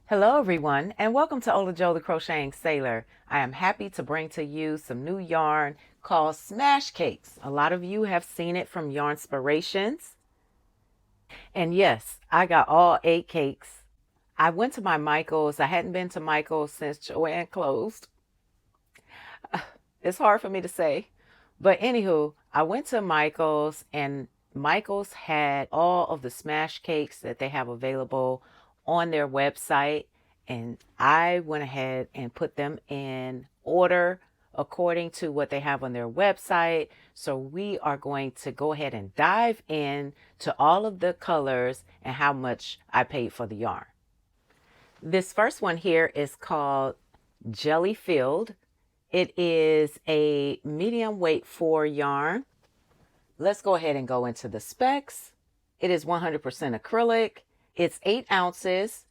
Hello everyone and welcome to OlaJoe the Crocheting Sailor. I am happy to bring to you some new yarn called Smash Cakes. A lot of you have seen it from Yarnspirations. And yes, I got all 8 cakes. I went to my Michael's. I hadn't been to Michael's since Joanne closed. It's hard for me to say. But anywho, I went to Michael's and Michael's had all of the smash cakes that they have available on their website. And I went ahead and put them in order according to what they have on their website. So we are going to go ahead and dive in to all of the colors and how much I paid for the yarn. This first one here is called Jelly Filled. It is a medium weight 4 yarn. Let's go ahead and go into the specs. It is 100% acrylic. It's 8 ounces,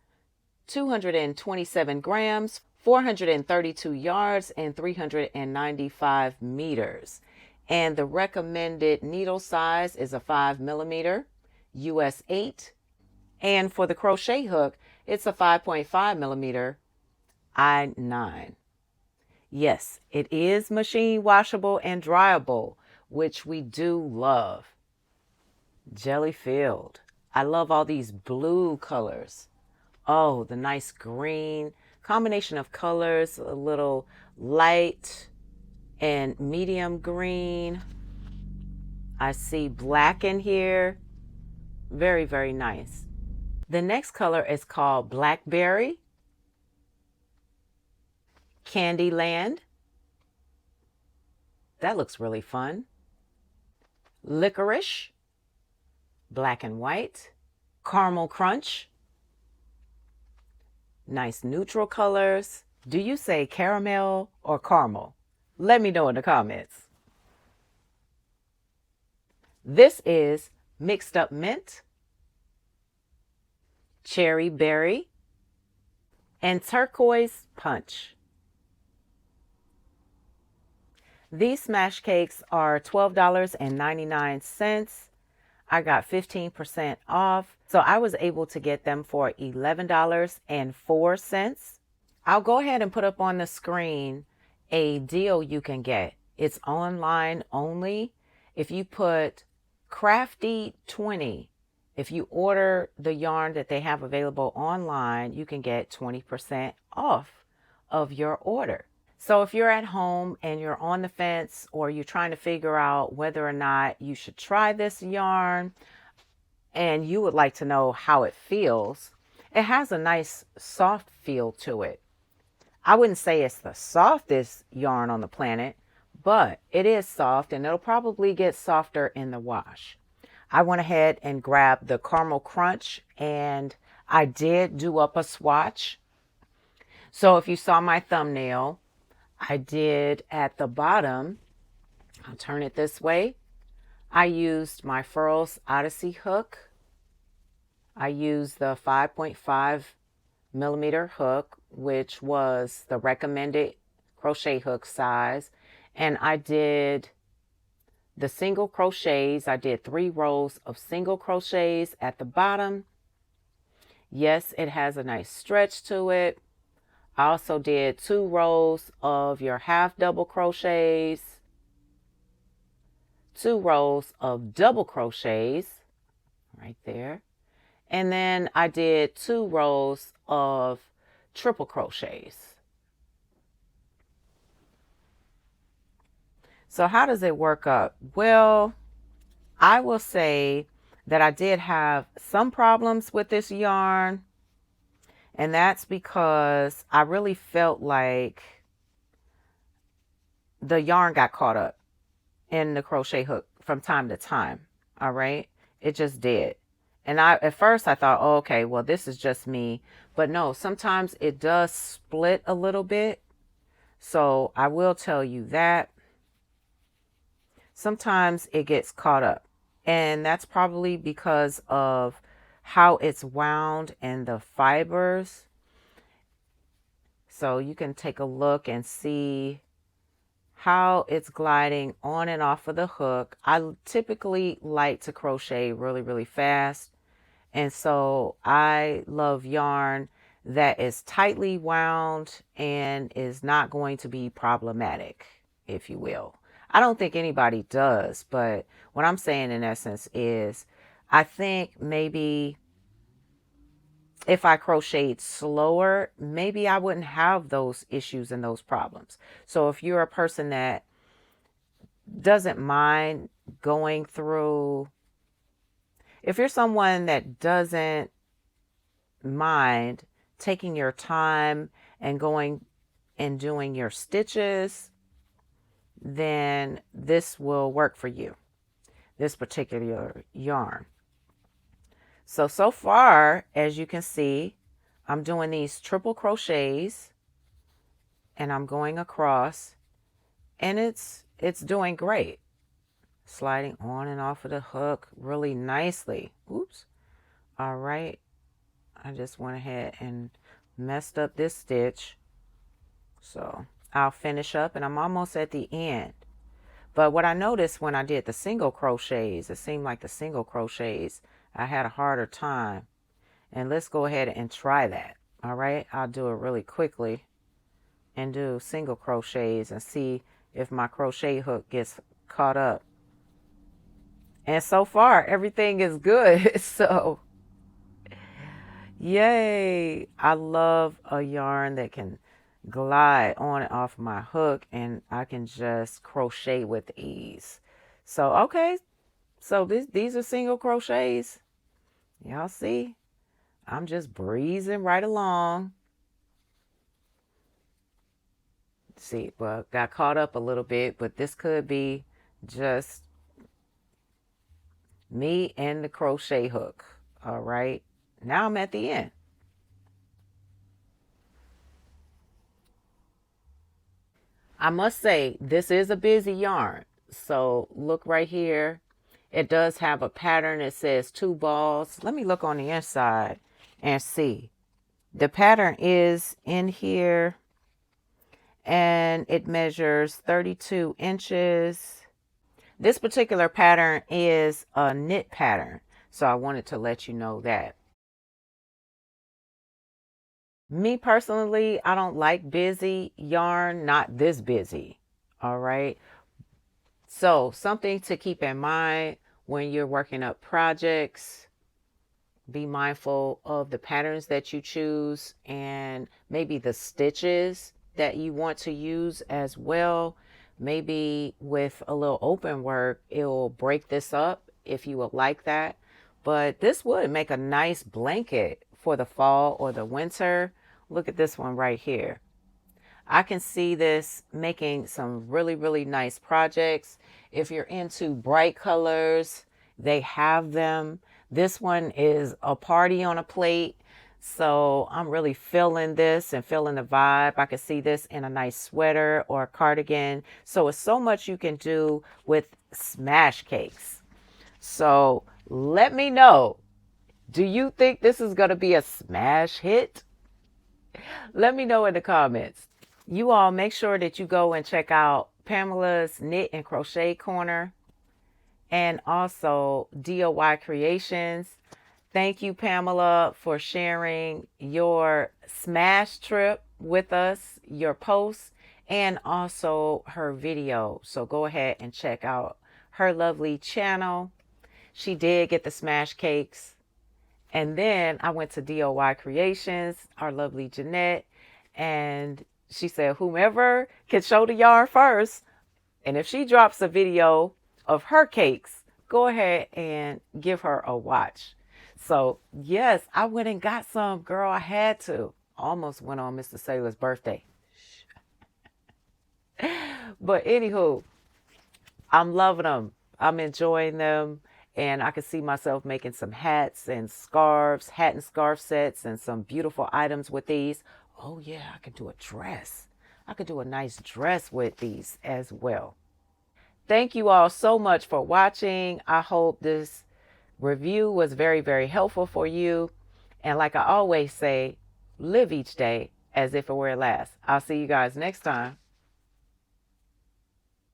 227 grams, 432 yards, and 395 meters. And the recommended needle size is a 5 millimeter, US 8. And for the crochet hook, it's a 5.5 millimeter, I9. Yes, it is machine washable and dryable, which we do love. Jelly filled. I love all these blue colors. Oh, the nice green combination of colors, a little light and medium green. I see black in here. Very, very nice. The next color is called Blackberry. Candyland. That looks really fun. Licorice. Black and white. Caramel Crunch. Nice neutral colors. Do you say caramel or caramel? Let me know in the comments. This is Mixed Up Mint, Cherry Berry, and Turquoise Punch. These smash cakes are $12.99. I got 15% off, so I was able to get them for $11.04. I'll go ahead and put up on the screen a deal you can get. It's online only. If you put Crafty20, if you order the yarn that they have available online, you can get 20% off of your order. So if you're at home and you're on the fence or you're trying to figure out whether or not you should try this yarn and you would like to know how it feels, it has a nice soft feel to it. I wouldn't say it's the softest yarn on the planet, but it is soft and it'll probably get softer in the wash. I went ahead and grabbed the Caramel Crunch and I did do up a swatch. So if you saw my thumbnail, I did at the bottom, I'll turn it this way. I used my FURLS Odyssey hook. I used the 5.5 millimeter hook, which was the recommended crochet hook size. And I did the single crochets. I did 3 rows of single crochets at the bottom. Yes, it has a nice stretch to it. I also did 2 rows of your half double crochets, 2 rows of double crochets right there. And then I did 2 rows of triple crochets. So how does it work up? Well, I will say that I did have some problems with this yarn. And that's because I really felt like the yarn got caught up in the crochet hook from time to time. All right. It just did. And at first I thought, oh, okay, well, this is just me. But no, sometimes it does split a little bit. So I will tell you that sometimes it gets caught up. And that's probably because of how it's wound and the fibers. So you can take a look and see how it's gliding on and off of the hook. I typically like to crochet really, really fast. And so I love yarn that is tightly wound and is not going to be problematic, if you will. I don't think anybody does, but what I'm saying in essence is I think maybe if I crocheted slower, maybe I wouldn't have those issues and those problems. So if you're a person that doesn't mind going through, if you're someone that doesn't mind taking your time and going and doing your stitches, then this will work for you, this particular yarn. So far, as you can see, I'm doing these triple crochets and I'm going across, and it's doing great. Sliding on and off of the hook really nicely. Oops. All right. I just went ahead and messed up this stitch. So I'll finish up, and I'm almost at the end. But what I noticed when I did the single crochets, it seemed like the single crochets, I had a harder time. And let's go ahead and try that. All right. I'll do it really quickly and do single crochets and see if my crochet hook gets caught up. And so far, everything is good. So, yay. I love a yarn that can glide on and off my hook, and I can just crochet with ease. So, okay. So, these are single crochets. Y'all see? I'm just breezing right along. See, well, got caught up a little bit, but this could be just me and the crochet hook. All right. Now I'm at the end. I must say, this is a busy yarn. So look right here. It does have a pattern. It says 2 balls. Let me look on the inside and see. The pattern is in here, and it measures 32 inches. This particular pattern is a knit pattern, so I wanted to let you know that. Me personally, I don't like busy yarn, not this busy. All right. So something to keep in mind when you're working up projects, be mindful of the patterns that you choose and maybe the stitches that you want to use as well. Maybe with a little open work, it will break this up if you would like that. But this would make a nice blanket for the fall or the winter. Look at this one right here. I can see this making some really, really nice projects. If you're into bright colors, they have them. This one is a party on a plate. So I'm really feeling this and feeling the vibe. I can see this in a nice sweater or a cardigan. So it's so much you can do with smash cakes. So let me know. Do you think this is going to be a smash hit? Let me know in the comments. You all make sure that you go and check out Pamela's Knit and Crochet Corner and also DOY Creations. Thank you, Pamela, for sharing your smash trip with us, your posts, and also her video. So go ahead and check out her lovely channel. She did get the smash cakes. And then I went to DOY Creations, our lovely Jeanette, and she said, whomever can show the yarn first, and if she drops a video of her cakes, go ahead and give her a watch. So, yes, I went and got some. Girl, I had to. Almost went on Mr. Sailor's birthday. But anywho, I'm loving them. I'm enjoying them. And I can see myself making some hats and scarves, hat and scarf sets, and some beautiful items with these. Oh, yeah, I could do a dress. I could do a nice dress with these as well. Thank you all so much for watching. I hope this review was very, very helpful for you. And like I always say, live each day as if it were last. I'll see you guys next time.